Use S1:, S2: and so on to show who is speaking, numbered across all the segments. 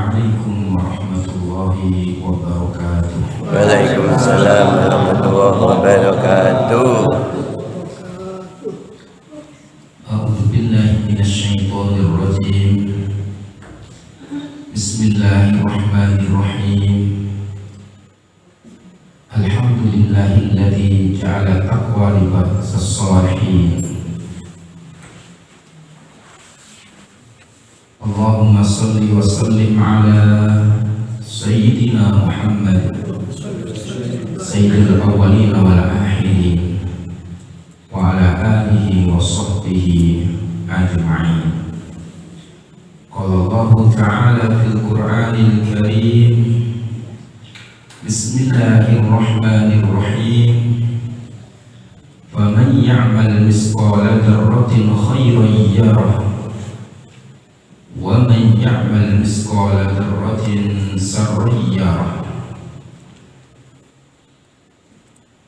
S1: Assalamualaikum warahmatullahi wabarakatuh.
S2: Waalaikumsalam warahmatullahi wabarakatuh.
S1: A'udzu billahi minasyaitonir rajim. Bismillahirrahmanirrahim. Alhamdulillahilladzi ja'ala taqwa libasas shalihin. Allahumma salli wa sallim ala Sayyidina Muhammad Sayyidil awwalin wal akhirin wa ala alihi wa sahbihi ajma'in. Qala Allahu ta'ala fil Qur'anil Karim, Bismillahirrahmanirrahim. Faman ya'mal misqala dzarratin khairan yarah wa man ya'mal misqala dzarratin sharran yarah.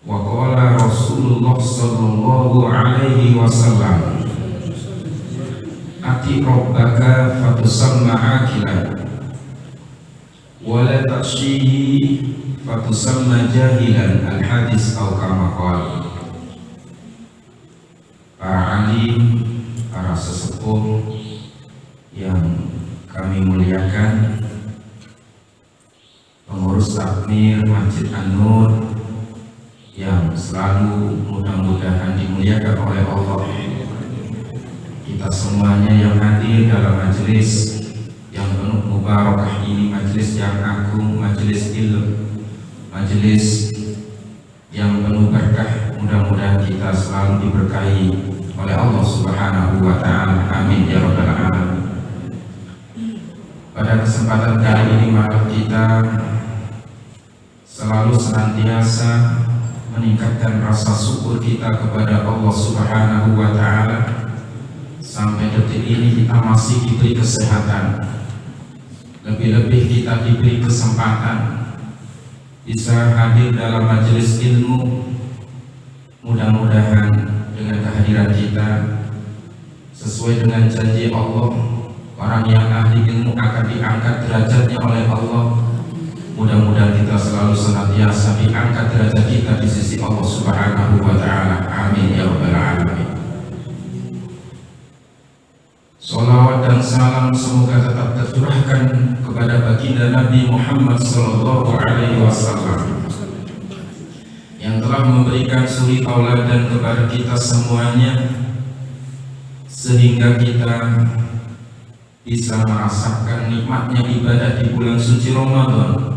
S1: Wa qala Rasulullah sallallahu alaihi wasallam, ati rabbaka fatusamma akilan wa la takshihi fatusamma jahilan. Al-hadis atau kama qala. Para alim, para sesepuh yang kami muliakan, pengurus takmir Masjid An-Nur yang selalu mudah-mudahan dimuliakan oleh Allah, kita semuanya yang hadir dalam majelis yang penuh mubarakah ini, majelis yang agung, majelis ilmu, majelis yang penuh berkah. Mudah-mudahan kita selalu diberkahi oleh Allah Subhanahu wa ta'ala. Amin ya rabbal alamin. Pada kesempatan kali ini mari kita selalu senantiasa meningkatkan rasa syukur kita kepada Allah Subhanahu wa ta'ala. Sampai detik ini kita masih diberi kesehatan, lebih-lebih kita diberi kesempatan bisa hadir dalam majelis ilmu. Mudah-mudahan dengan kehadiran kita sesuai dengan janji Allah, orang yang ahli ilmu akan diangkat derajatnya oleh Allah. Mudah-mudahan kita selalu senantiasa diangkat derajat kita di sisi Allah Subhanahu wa ta'ala. Amin ya rabbal alamin. Salawat dan salam semoga tetap tercurahkan kepada baginda Nabi Muhammad sallallahu alaihi wasallam yang telah memberikan suri tauladan kepada kita semuanya, sehingga kita bisa merasakan nikmatnya ibadah di bulan suci Ramadan.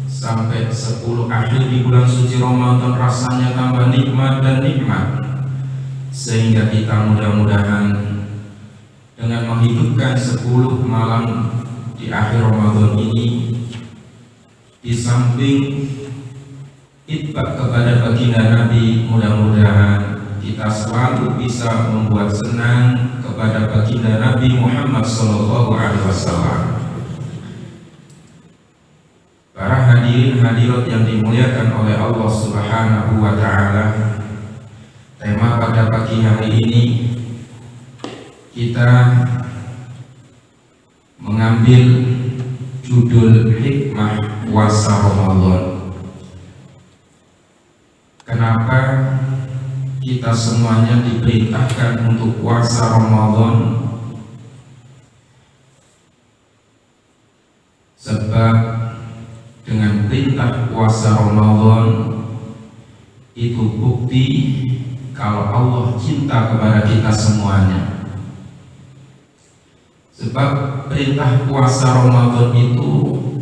S1: Sampai 10 akhir di bulan suci Ramadan rasanya tambah nikmat dan nikmat, sehingga kita mudah-mudahan dengan menghidupkan 10 malam di akhir Ramadan ini, di samping itbaq kepada baginda Nabi, mudah-mudahan kita selalu bisa membuat senang kepada baginda Nabi Muhammad sallallahu alaihi wasallam. Para hadirin hadirat yang dimuliakan oleh Allah Subhanahu wa ta'ala, tema pada pagi hari ini kita mengambil judul hikmah puasa Ramadan. Kenapa kita semuanya diperintahkan untuk puasa Ramadan? Sebab dengan perintah puasa Ramadan itu bukti kalau Allah cinta kepada kita semuanya. Sebab perintah puasa Ramadan itu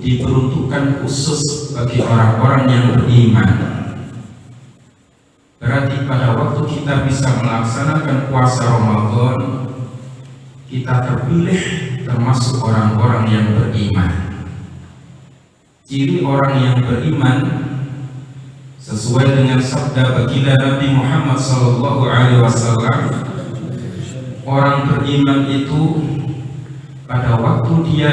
S1: diperuntukkan khusus bagi orang-orang yang beriman. Berarti pada waktu kita bisa melaksanakan puasa Ramadan, kita terpilih termasuk orang-orang yang beriman. Ciri orang yang beriman sesuai dengan sabda baginda Nabi Muhammad SAW, orang beriman itu pada waktu dia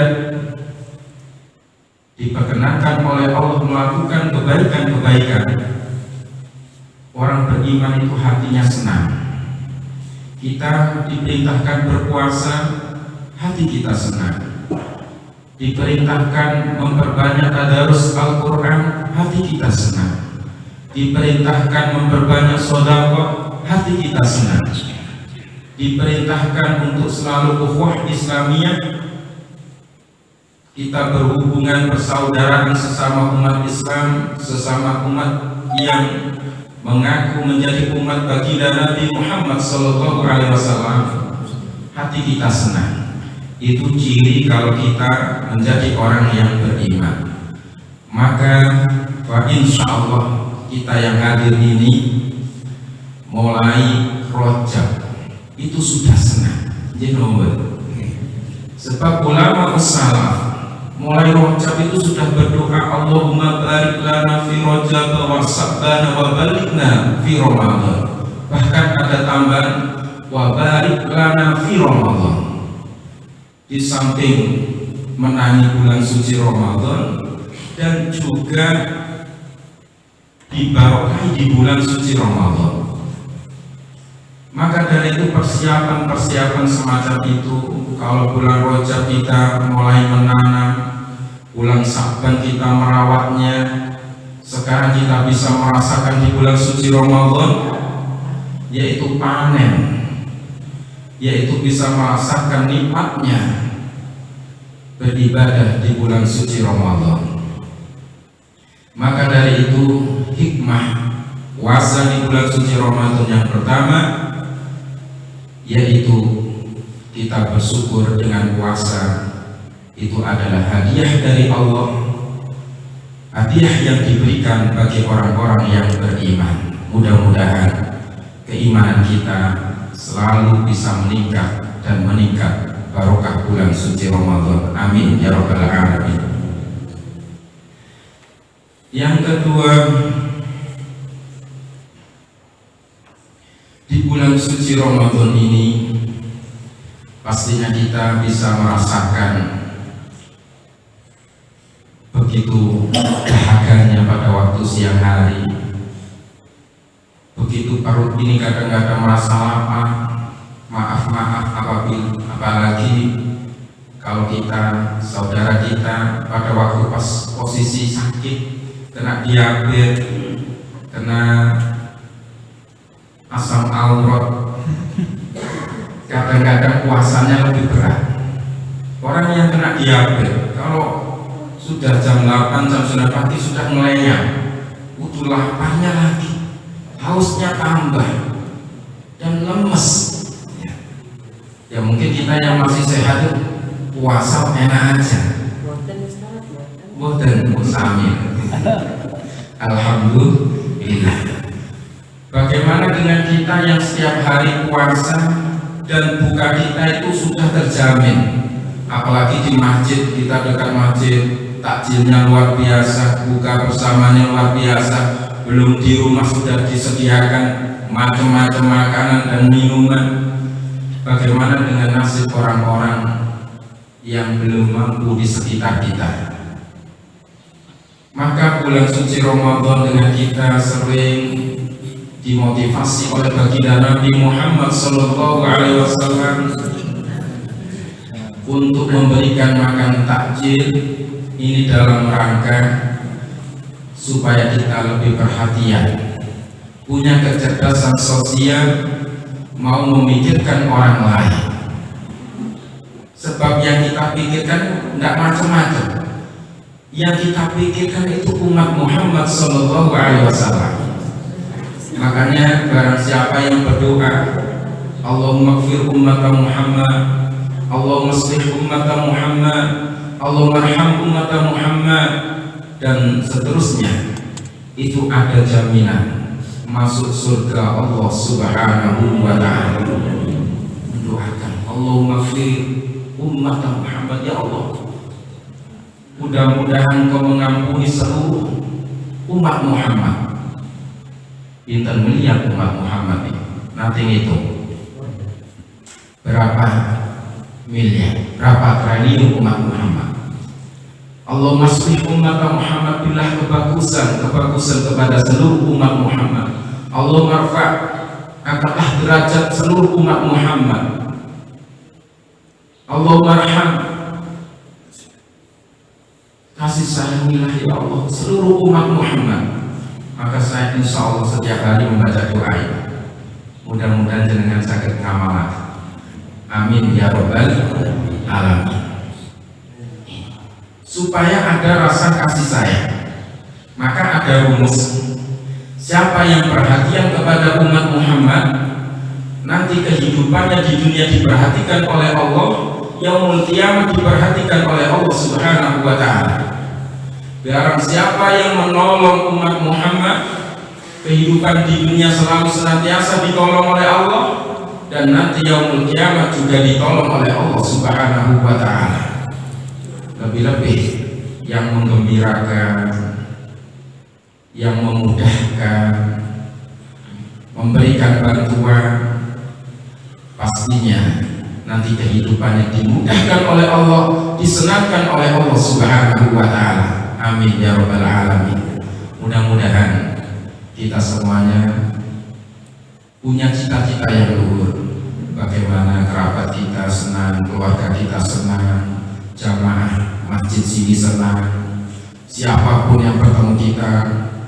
S1: diperkenankan oleh Allah melakukan kebaikan-kebaikan, orang beriman itu hatinya senang. Kita diperintahkan berpuasa, hati kita senang. Diperintahkan memperbanyak tadarus Al-Quran, hati kita senang. Diperintahkan memperbanyak sedekah, hati kita senang. Diperintahkan untuk selalu ukhuwah Islamiyah, kita berhubungan persaudaraan sesama umat Islam, sesama umat yang mengaku menjadi umat baginda Nabi Muhammad SAW, hati kita senang. Itu ciri kalau kita menjadi orang yang beriman. Maka insya Allah kita yang hadir ini mulai Rajab itu sudah senang. Sebab ulama salaf mulai Rajab itu sudah berdoa, Allahumma barik lana fi Rajab wa Sa'ban wa balikna fi Ramadan. Bahkan ada tambahan wa barik lana fi Ramadan. Di samping menangi bulan suci Ramadan dan juga dibarokahi di bulan suci Ramadan. Maka dari itu persiapan semacam itu, kalau bulan Rajab kita mulai menanam, bulan Sa'ban kita merawatnya, sekarang kita bisa merasakan di bulan suci Ramadan, yaitu panen, yaitu bisa merasakan nikmatnya beribadah di bulan suci Ramadan. Maka dari itu hikmah puasa di bulan suci Ramadan yang pertama, yaitu kita bersyukur dengan puasa. Itu adalah hadiah dari Allah, hadiah yang diberikan bagi orang-orang yang beriman. Mudah-mudahan keimanan kita selalu bisa meningkat dan meningkat barokah bulan suci Ramadan. Amin ya rabbal alamin. Yang kedua, di bulan suci Ramadan ini pastinya kita bisa merasakan begitu dahaganya pada waktu siang hari. Begitu perut ini kadang-kadang merasa lapar, maaf apalagi kalau kita, saudara kita pada waktu pas posisi sakit, kena diabetes, kena asam urat, kadang-kadang puasanya lebih berat. Orang yang kena diabetes, kalau sudah jam 8, jam 9 pagi sudah meleyang, butuh laparnya lagi, hausnya tambah dan lemes. Ya mungkin kita yang masih sehat puasa enak aja. Boten musami. Alhamdulillah. Bagaimana dengan kita yang setiap hari puasa dan buka kita itu sudah terjamin? Apalagi di masjid, kita dekat masjid, takjilnya luar biasa, buka bersamanya luar biasa. Belum di rumah sudah disediakan macam-macam makanan dan minuman. Bagaimana dengan nasib orang-orang yang belum mampu di sekitar kita? Maka bulan suci Ramadan dengan kita sering dimotivasi oleh baginda Nabi Muhammad SAW untuk memberikan makan takjil. Ini dalam rangka supaya kita lebih perhatian, punya kecerdasan sosial, mau memikirkan orang lain. Sebab yang kita pikirkan tidak macam-macam. Yang kita pikirkan itu umat Muhammad SAW. Makanya barang siapa yang berdoa, Allahumma ighfir ummata Muhammad, Allahumma aslih ummata Muhammad, Allahumma arham ummata Muhammad, dan seterusnya, itu ada jaminan masuk surga Allah Subhanahu wa ta'ala. Mendoakan Allahumma ighfir ummata Muhammad, ya Allah, mudah-mudahan Kau mengampuni seluruh umat Muhammad. Intan melihat umat Muhammad ini nanti itu berapa miliar, berapa triliun umat Muhammad. Allahumma aslih umat Muhammad, billah kebagusan kepada seluruh umat Muhammad. Allahumma rfa', angkatlah derajat seluruh umat Muhammad. Allahumma arham, kasih sayangilah ya Allah seluruh umat Muhammad. Maka saya insya Allah setiap hari membaca doa ini. Mudah-mudahan jenengan sakit ngamalan. Amin ya rabbal alamin. Supaya ada rasa kasih sayang, maka ada rumus. Siapa yang perhatian kepada umat Muhammad, nanti kehidupannya di dunia diperhatikan oleh Allah, yaumul qiyamah diperhatikan oleh Allah Subhanahu wa ta'ala. Barang siapa yang menolong umat Muhammad, kehidupan di dunia selalu senantiasa ditolong oleh Allah, dan nanti yaumul qiyamah juga ditolong oleh Allah Subhanahu wa ta'ala. Lebih-lebih yang menggembirakan, yang memudahkan, memberikan bantuan, pastinya nanti kehidupannya dimudahkan oleh Allah, disenangkan oleh Allah Subhanahu wa ta'ala. Amin ya rabbal alamin. Mudah-mudahan kita semuanya punya cita-cita yang luhur. Bagaimana kerabat kita senang, keluarga kita senang, jamaah masjid sini senang, siapapun yang bertemu kita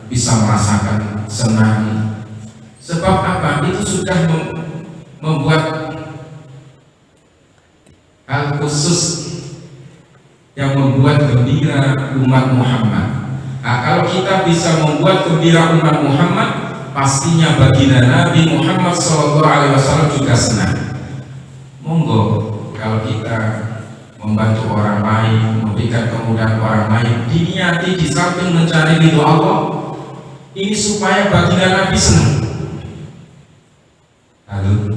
S1: bisa merasakan senang. Sebab apa? Itu sudah membuat hal khusus yang membuat gembira umat Muhammad. Nah, kalau kita bisa membuat gembira umat Muhammad, pastinya baginda Nabi Muhammad SAW juga senang. Monggo kalau kita membantu orang lain, memberikan kemudahan orang lain, diniati di samping mencari ridho Allah, ini supaya baginda Nabi senang. Halo,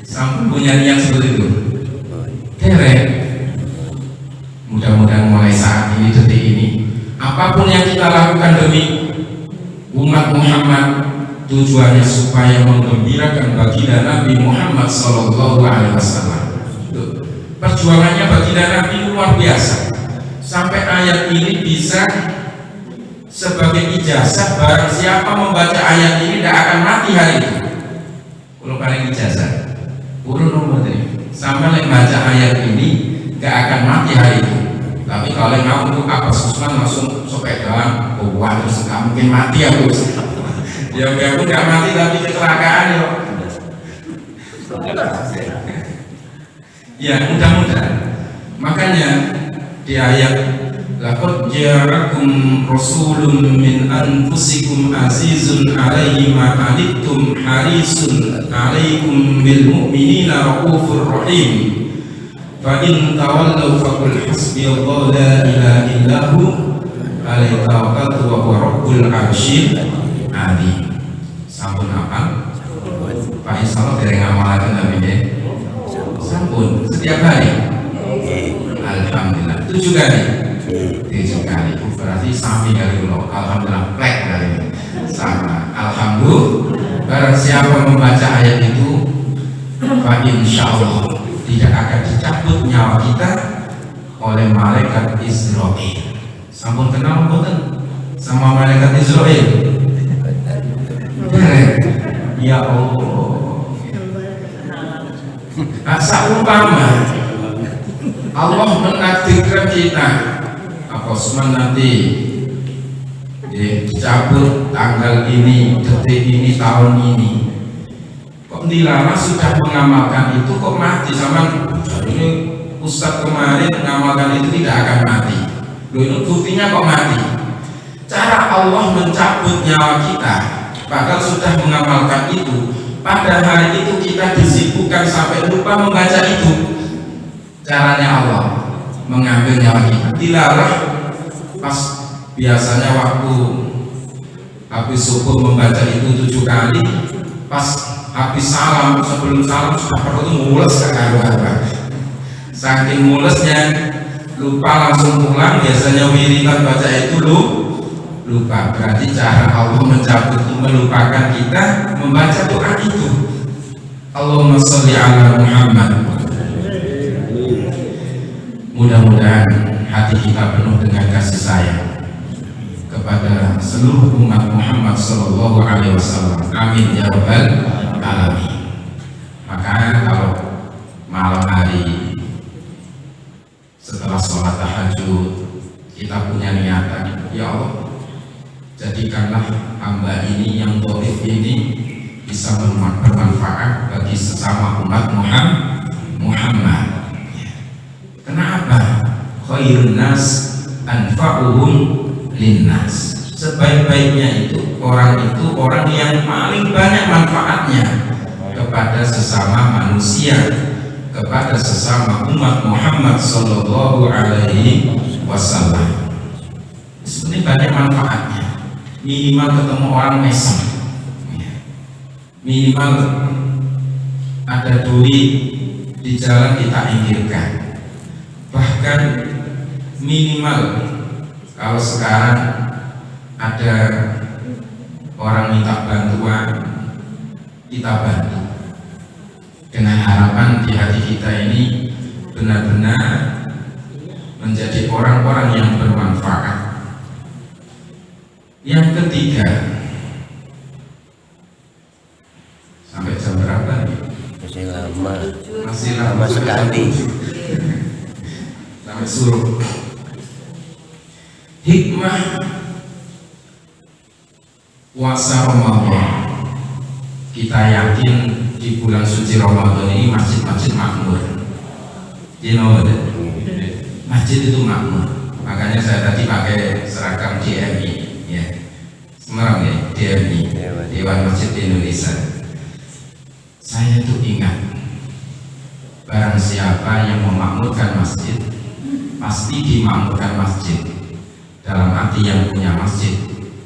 S1: sampai punya niat seperti itu. Derek. Mudah-mudahan mulai saat ini, detik ini, apapun yang kita lakukan demi umat Muhammad, tujuannya supaya menggembirakan baginda Nabi Muhammad SAW. Perjuangannya baginda Nabi luar biasa, sampai ayat ini bisa sebagai ijazah. Barang siapa membaca ayat ini tidak akan mati hari itu. Kalau paling ijazah, urun nomor ini sampai membaca ayat ini gak akan mati hari itu. Tapi kalau yang ngaku apa Susman langsung sepeda, wah terus gak mungkin mati ya bos. Ya biarpun gak mati tapi kecelakaan ya. Ya mudah-mudahan. Makanya di ayat laqad ja'akum rasulun min anfusikum azizun 'alaihi ma 'anittum harisun 'alaikum bil mu'minina raufur rahim. Fa in tawallaw faqul hasbiyallahu la ilaha illahu alaihi tawakkaltu wa huwa rabbul 'arsyil 'azim. Sampun apa? Pak insyaallah dereng ngamalaken tapi nggih. Sampun setiap hari. Alhamdulillah 7 kali. 7 kali. Berarti sami kali kula. Alhamdulillah plek kali ini. Sama. Alhamdulillah. Barang siapa membaca ayat itu, fa insyaallah tidak akan dicabut nyawa kita oleh malaikat Israel. Sampun kenal mboten sama malaikat Israel? Ya Allah. Seumpama Allah menakdirkan kita apa Usman nanti dicabut tanggal ini, detik ini, tahun ini, kok dilarang sudah mengamalkan itu kok mati sama ini Ustadz kemarin mengamalkan itu tidak akan mati. Loh itu buktinya kok mati. Cara Allah mencabut nyawa kita padahal sudah mengamalkan itu, pada hari itu kita disibukkan sampai lupa membaca itu. Caranya Allah mengambil nyawa kita. Dilarang pas biasanya waktu habis subuh membaca itu 7 kali, pas habis salam, sebelum salam sudah perlu mules kekaruan. Saking mulesnya lupa langsung pulang. Biasanya wiridan baca itu lupa. Berarti cara Allah mencabut itu melupakan kita membaca doa itu. Allahumma sholli ala Muhammad. Mudah-mudahan hati kita penuh dengan kasih sayang kepada seluruh umat Muhammad sallallahu alaihi wasallam. Amin ya rabbal alamin. Maka kalau malam hari setelah sholat tahajud ini, yang dhaif ini bisa bermanfaat bagi sesama umat Muhammad. Kenapa? Khairun nas anfa'uhum linnas. Sebaik-baiknya itu orang yang paling banyak manfaatnya kepada sesama manusia, kepada sesama umat Muhammad sallallahu alaihi wasallam. Sebenarnya banyak manfaatnya. Minimal ketemu orang mesem, minimal ada duit di jalan kita inggirkan, bahkan minimal kalau sekarang ada orang minta bantuan kita bantu, dengan harapan di hati kita ini benar-benar menjadi orang-orang yang bermanfaat. Yang ketiga, sampai jam berapa nih? Masih lama
S2: sekali.
S1: Sampai suruh. Hikmah puasa Ramadan. Kita yakin di bulan suci Ramadan ini masjid-masjid makmur. Masjid itu makmur. Makanya saya tadi pakai seragam DMI, ya. Semarang ya, DMI, Dewan Masjid Indonesia. Saya tuh ingat, barang siapa yang memakmurkan masjid, pasti dimakmurkan masjid. Dalam arti yang punya masjid,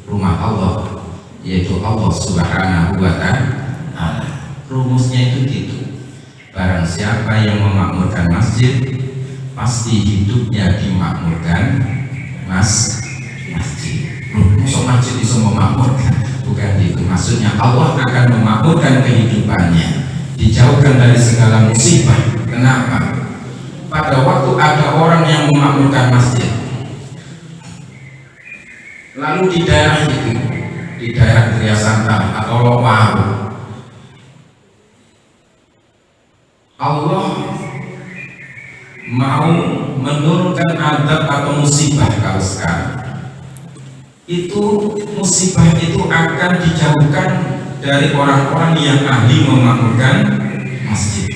S1: rumah Allah, yaitu Allah Subhanahu wa Ta'ala. Rumusnya itu gitu. Barang siapa yang memakmurkan masjid, pasti hidupnya dimakmurkan masjid. Masuk masjid bisa memakmurkan, bukan itu. Maksudnya Allah akan memakmurkan kehidupannya, dijauhkan dari segala musibah. Kenapa? Pada waktu ada orang yang memakmurkan masjid, lalu di daerah itu, di daerah Gria Santa atau Loparu, Allah mau menurunkan adab atau musibah. Kalau sekarang itu musibah itu akan dijauhkan dari orang-orang yang ahli memakmurkan masjid.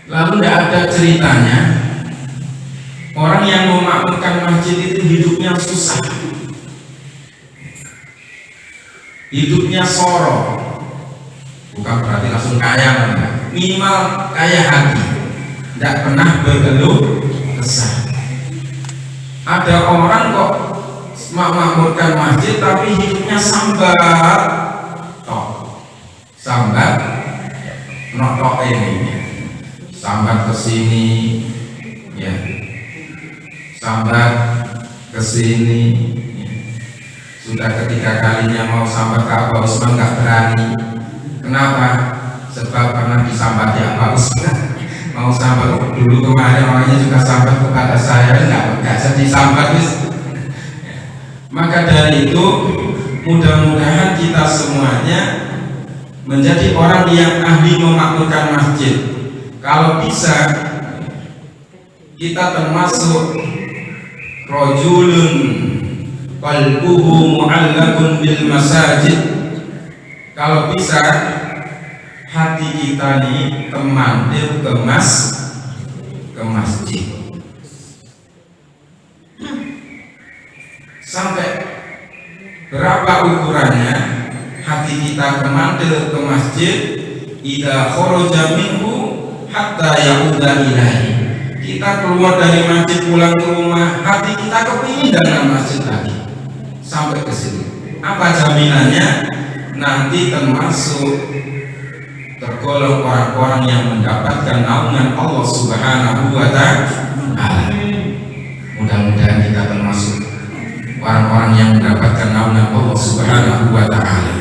S1: Lalu tidak ada ceritanya orang yang memakmurkan masjid itu hidupnya susah, hidupnya sorok. Bukan berarti langsung kaya, minimal kaya hati, tidak pernah berkeluh kesah. Ada orang kok memakmurkan masjid tapi hidupnya sambat, sambat, notok ini, sambat kesini, ya, sambat kesini. Ya. Sudah ketiga kalinya mau sambat ke Pak Usman nggak berani. Kenapa? Sebab pernah disambat ya Pak Usman. Mau sambat dulu kemarin orangnya juga sambat kepada saya, nggak jadi sambat. Maka dari itu mudah-mudahan kita semuanya menjadi orang yang ahli memakmurkan masjid. Kalau bisa kita termasuk rajulun qalbuhu mu'allaqun bil masajid. Kalau bisa hati kita nih kemandir ke masjid. Sampai berapa ukurannya hati kita kemandir ke masjid? Idza kharaja minhu hatta yauda ilaihi. Kita keluar dari masjid pulang ke rumah, hati kita kepingin dengan masjid lagi sampai ke situ. Apa jaminannya? Nanti termasuk tergolong orang-orang yang mendapatkan naungan Allah Subhanahu wa Ta'ala. Mudah-mudahan kita termasuk orang-orang yang mendapatkan naungan Allah Subhanahu wa Ta'ala.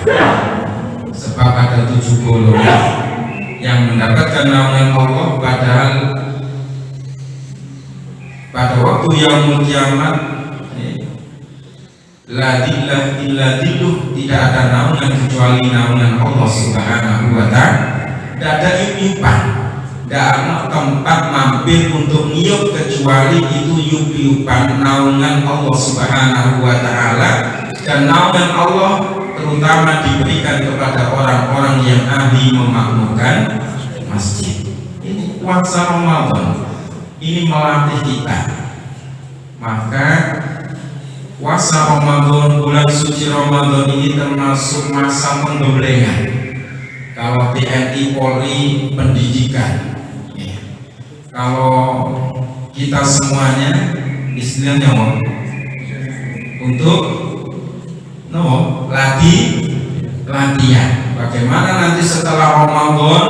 S1: Sebab ada 7 golongan yang mendapatkan naungan Allah, padahal pada waktu yaumul kiamat la dillah illa dilluh, tidak ada naungan kecuali naungan Allah Subhanahu wa Ta'ala. Tidak ada impian, tidak ada tempat mampir untuk nyiup kecuali itu yup-yupan naungan Allah Subhanahu wa Ta'ala dan naungan Allah terutama diberikan kepada orang-orang yang ahli memakmurkan masjid. Ini puasa Ramadan, ini melatih kita. Maka puasa Ramadan, bulan suci Ramadan ini termasuk masa penggemblengan. Kalau TNI, Polri, pendidikan. Kalau kita semuanya istilahnya untuk latihan. Bagaimana nanti setelah Ramadan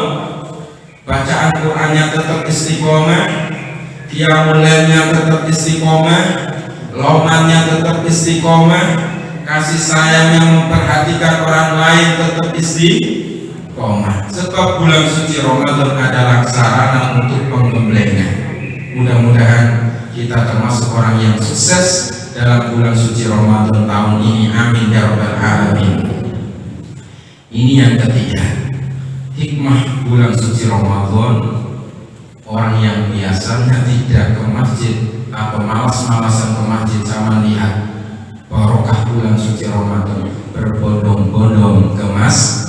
S1: bacaan Qur'annya tetap istiqomah, qiyamul lailnya tetap istiqomah, lomannya tetap istiqomah, kasih sayang yang memperhatikan orang lain tetap istiqomah. Sebab bulan suci Ramadan adalah sarana untuk penggemblengan. Mudah-mudahan kita termasuk orang yang sukses dalam bulan suci Ramadan tahun ini. Amin ya rabbal alamin. Ini yang ketiga, hikmah bulan suci Ramadan. Orang yang biasanya tidak ke masjid atau malas-malasan ke masjid, sama lihat barokah bulan suci Ramadan, berbondong-bondong ke masjid.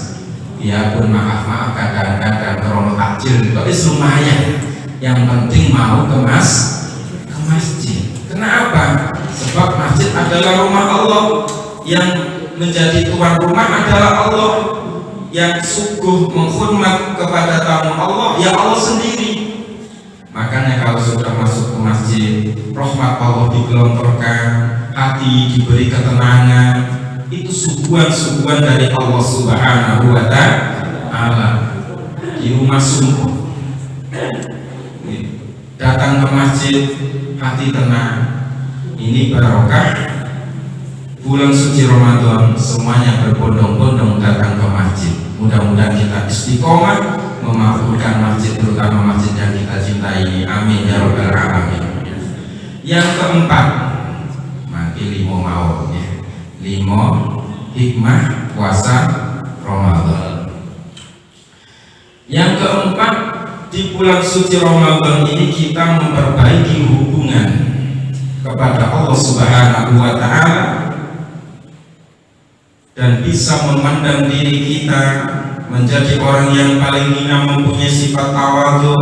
S1: Biarpun maaf kadang-kadang krono takjil itu lumayan, yang penting mau ke masjid. Kenapa? Sebab masjid adalah rumah Allah, yang menjadi tuan rumah adalah Allah, yang sungguh menghormat kepada tamu Allah ya Allah sendiri. Makanya kalau sudah masuk ke masjid, rahmat Allah digelontorkan, hati diberi ketenangan, itu suguhan-suguhan dari Allah Subhanahu wa ta'ala. Di rumah sungguh datang ke masjid, hati tenang. Ini barokah bulan suci Ramadan, semuanya berbondong-bondong datang ke masjid. Mudah-mudahan kita istiqomah memakmurkan masjid, terutama masjid yang kita cintai ini. Amin ya rabbal alamin. Yang keempat, makin 5 mau ya. 5 hikmah puasa Ramadan. Yang keempat, di bulan suci Ramadan ini kita memperbaiki hubungan kepada Allah Subhanahu wa ta'ala, dan bisa memandang diri kita menjadi orang yang paling hina, mempunyai sifat tawadhu,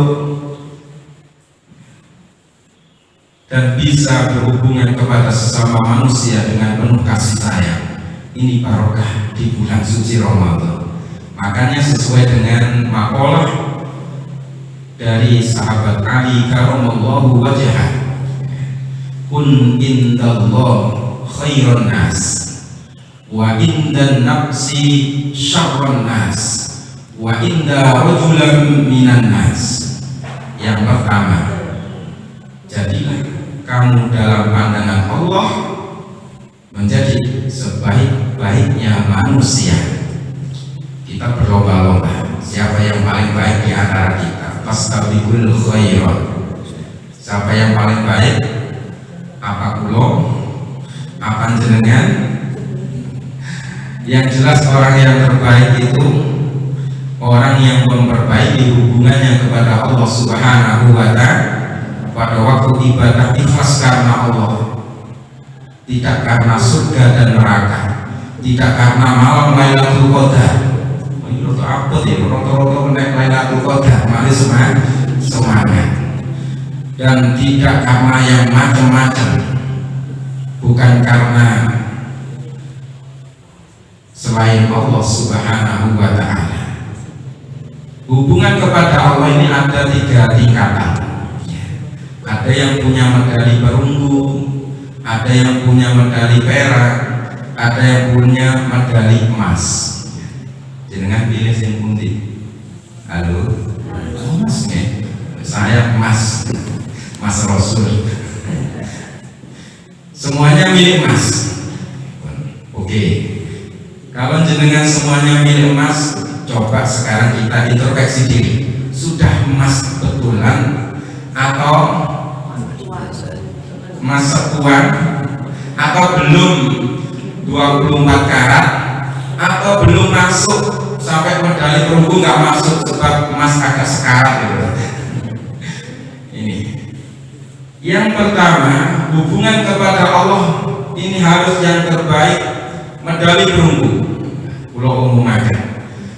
S1: dan bisa berhubungan kepada sesama manusia dengan penuh kasih sayang. Ini barokah di bulan suci Ramadan. Makanya sesuai dengan maqalah dari sahabat Ali karamallahu wajhah, kun indallah khairan nas wa indan nafsi syarran nas wa inda rajulan minan nas. Yang pertama, jadilah kamu dalam pandangan Allah menjadi sebaik-baiknya manusia. Kita berlomba-lomba siapa yang paling baik di antara kita. Fastabiqul khairat. Siapa yang paling baik? Apa kulo? Apa jenengan? Yang jelas orang yang terbaik itu orang yang memperbaiki hubungannya kepada Allah Subhanahu wa ta'ala. Pada waktu ibadah ikhlas karena Allah, tidak karena surga dan neraka, tidak karena malam Lailatul Qadar. Ini apa ya? Roto-roto menaik Lailatul Qadar, mari semangat. Dan tidak karena yang macam-macam, bukan karena selain Allah Subhanahu wa ta'ala. Hubungan kepada Allah ini ada 3 tingkatan. Ada yang punya medali perunggu, ada yang punya medali perak, ada yang punya medali emas. Jangan pilih yang pundi. Halo, emas nih. Saya emas, Mas Rasul. Semuanya milik emas. Oke. Kalau jenengan semuanya milik emas, coba sekarang kita introspeksi diri. Sudah emas betulan atau emas satuan, atau belum 24 karat, atau belum masuk sampai medali perunggu nggak masuk sebab emas agak sekarat gitu. Ini yang pertama, hubungan kepada Allah ini harus yang terbaik medali perunggu. Kula umumaken,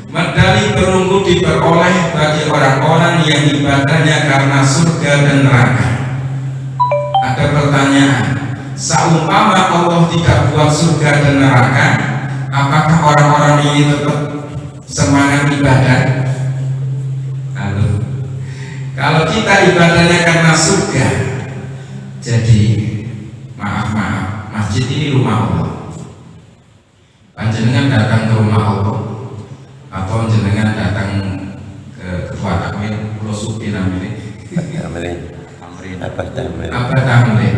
S1: medali perunggu diperoleh bagi orang-orang yang ibadahnya karena surga dan neraka. Ada pertanyaan, seumpama Allah tidak buat surga dan neraka, apakah orang-orang ini tetap semangat ibadah? Halo. Kalau kita ibadahnya karena surga, jadi maaf, masjid ini rumah Allah. Panjenengan datang ke rumah Allah atau jenengan datang ke ketua takmir Pulau Supi namanya Abad Tamrin.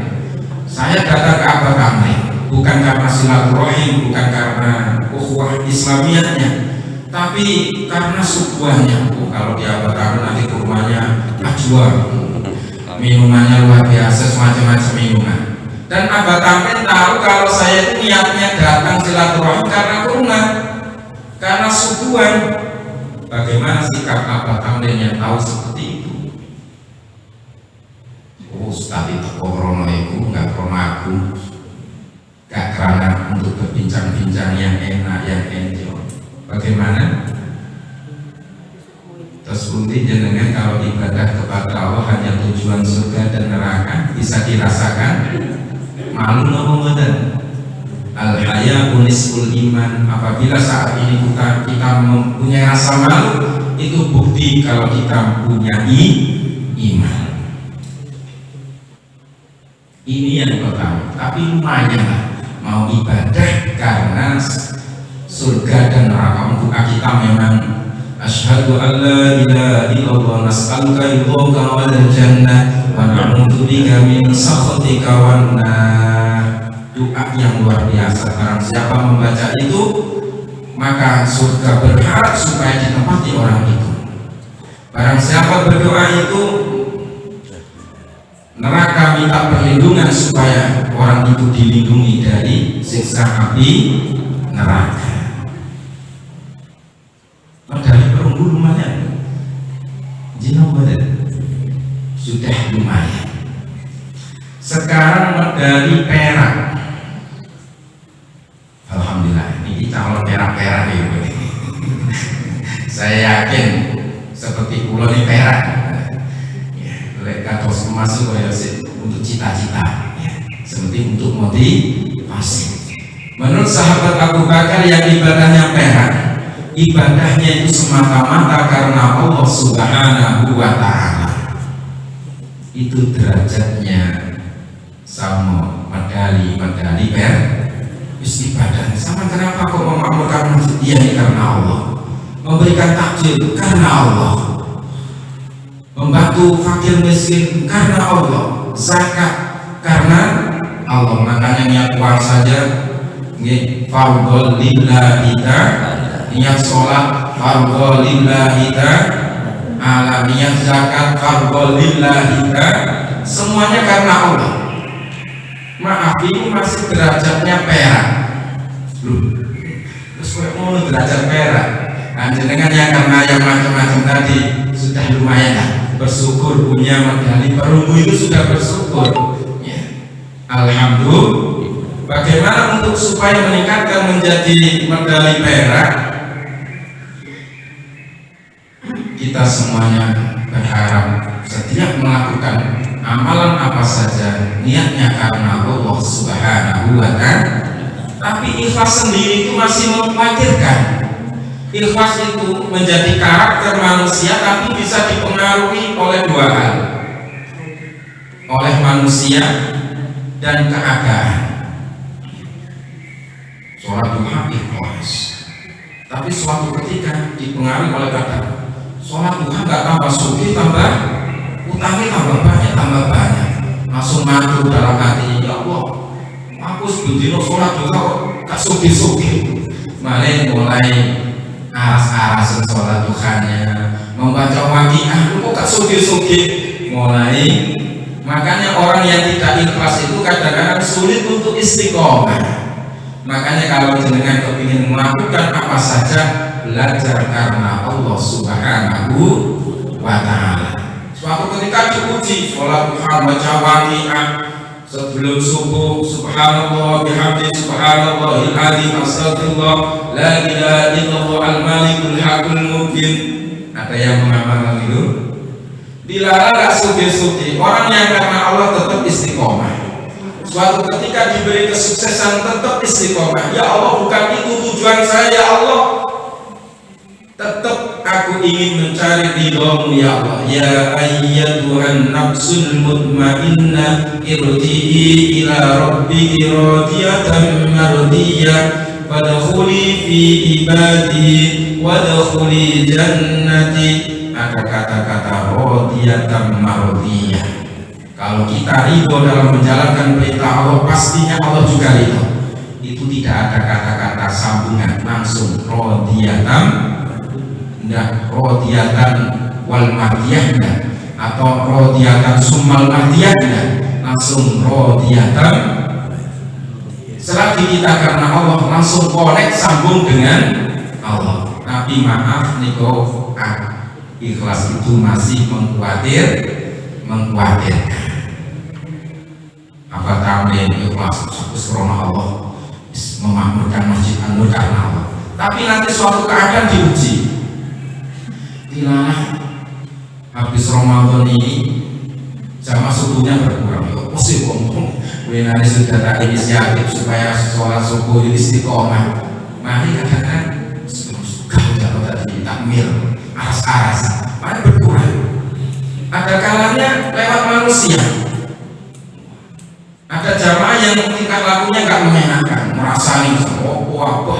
S1: Saya datang ke Abad Tamrin bukan karena silaturahim, bukan karena ukhuwah Islamiyahnya, tapi karena sukuannya. Kalau di Abad Tamrin nanti ke rumahnya ajwa, minumannya luar biasa, semacam-macam minuman. Dan Abah Tamrin tahu kalau saya itu niatnya datang silaturahim karena rumah, karena sukuan. Bagaimana sikap Abah Tamrin yang tahu seperti itu? Oh, Ustaz itu korono itu nggak krono aku, nggak karena untuk berbincang-bincang yang enak, yang enjoy. Bagaimana? Terus pundi jenengan kalau ibadah kepada Allah hanya tujuan surga dan neraka bisa dirasakan? Malu nopo mboten? Al-haya nisful iman. Apabila saat ini kita mempunyai rasa malu, itu bukti kalau kita punya iman. Ini yang pertama. Tapi lumayan lah mau ibadah karena surga dan neraka. Untuk kita memang asyhadu an la ilaha illallah nas'aluka ridhaka wal jannah wa na'udzubika min sakhatika wan nar. Doa yang luar biasa. Barang siapa membaca itu, maka surga berharap supaya ditempati orang itu. Barang siapa berdoa itu, neraka minta perlindungan supaya orang itu dilindungi dari siksa api neraka. Medali perunggu lumayan, sudah lumayan. Sekarang medali perak. Alhamdulillah, ini calon perak-perak ya. Saya yakin seperti pulau ini perak. Kados emas itu ya untuk cita-cita, ya. Seperti untuk motivasi. Menurut sahabat Abu Bakar yang ibadahnya perak, ibadahnya itu semata-mata karena Allah Subhanahu wa Ta'ala. Itu derajatnya sama medali perak. Ibadah sama, kenapa kok memakmurkan masjid? Iya, karena Allah. Memberikan takjil karena Allah. Membantu fakir miskin karena Allah. Zakat karena Allah. Makanya niat uang saja fardhu lillahi ta'ala, niat sholat fardhu lillahi ta'ala, niat zakat fardhu lillahi ta'ala, semuanya karena Allah. Maaf, ini masih derajatnya perak. Terus kok mau derajat perak? Jenengan yang karena yang macam-macam tadi sudah lumayan lah. Bersyukur punya medali perunggu itu sudah bersyukur, ya. Alhamdulillah. Bagaimana untuk supaya meningkatkan menjadi medali perak? Kita semuanya berharap setiap melakukan amalan apa saja niatnya karena Allah Subhanahu wa Ta'ala. Tapi ikhlas sendiri itu masih mengkhawatirkan. Ikhlas itu menjadi karakter manusia, tapi bisa dipengaruhi oleh dua hal, oleh manusia dan keadaan. Sholat duha ikhlas, tapi suatu ketika dipengaruhi oleh keadaan. Sholat duha nggak tambah suki, tambah utangnya tambah banyak. Langsung maju dalam hati, ya Allah, aku sebetulnya sholat duha kok gak suki. Malah mulai aras-arasan sholat duhanya, membaca waqiah, kok gak suki. Mulai, makanya orang yang tidak ikhlas itu kadang-kadang sulit untuk istiqomah. Makanya kalau jenengan kepingin melakukan apa saja, belajar karena Allah Subhanahu wa Ta'ala. Suatu ketika diuji sholat duha, baca waqiah, sebelum subuh, subhanallah bihamdi subhanallahil azim astagfirullah la ilaha illallah al-malikul haqqul mubin. Ada yang mengamalkan itu? Bila ada suci-suci, orang yang karena Allah tetap istiqomah. Suatu ketika diberi kesuksesan tetap istiqomah. Ya Allah, bukan itu tujuan saya ya Allah. Tetap aku ingin mencari ridhamu ya Allah. Ya ayyatuhan nafsul mutmainnah irji'i ila rabbiki radiyatan mardiyah fadkhuli fi ibadi wadkhuli jannati. Ada kata-kata radiyatan mardiyah. Kalau kita ridho dalam menjalankan perintah Allah, pastinya Allah juga ridho. Itu tidak ada kata-kata sambungan, langsung radiyatan, enggak radiyatan wal mahdiyah, atau radiyatan summal mahdiyah, langsung radiyatan. Selagi kita karena Allah langsung connect, sambung dengan Allah. Tapi maaf niko, ikhlas itu masih mengkhawatirkan. Apa tamrin ikhlas karena Allah memakmurkan masjid An-Nur karena Allah. Tapi nanti suatu keadaan diuji. Bila habis Ramadan ini jamaah subuhnya berkurang, ya mesti ngomong wenane sudah tak inisiatif supaya sholat subuh ini istiqomah. Mari katakan kau dapat tadi takmir aras-aras, mari berkurang. Ada kalanya lewat manusia. Ada jamaah yang tingkah lakunya nggak mengenakan, merasa nih apa,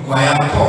S1: kayak apa.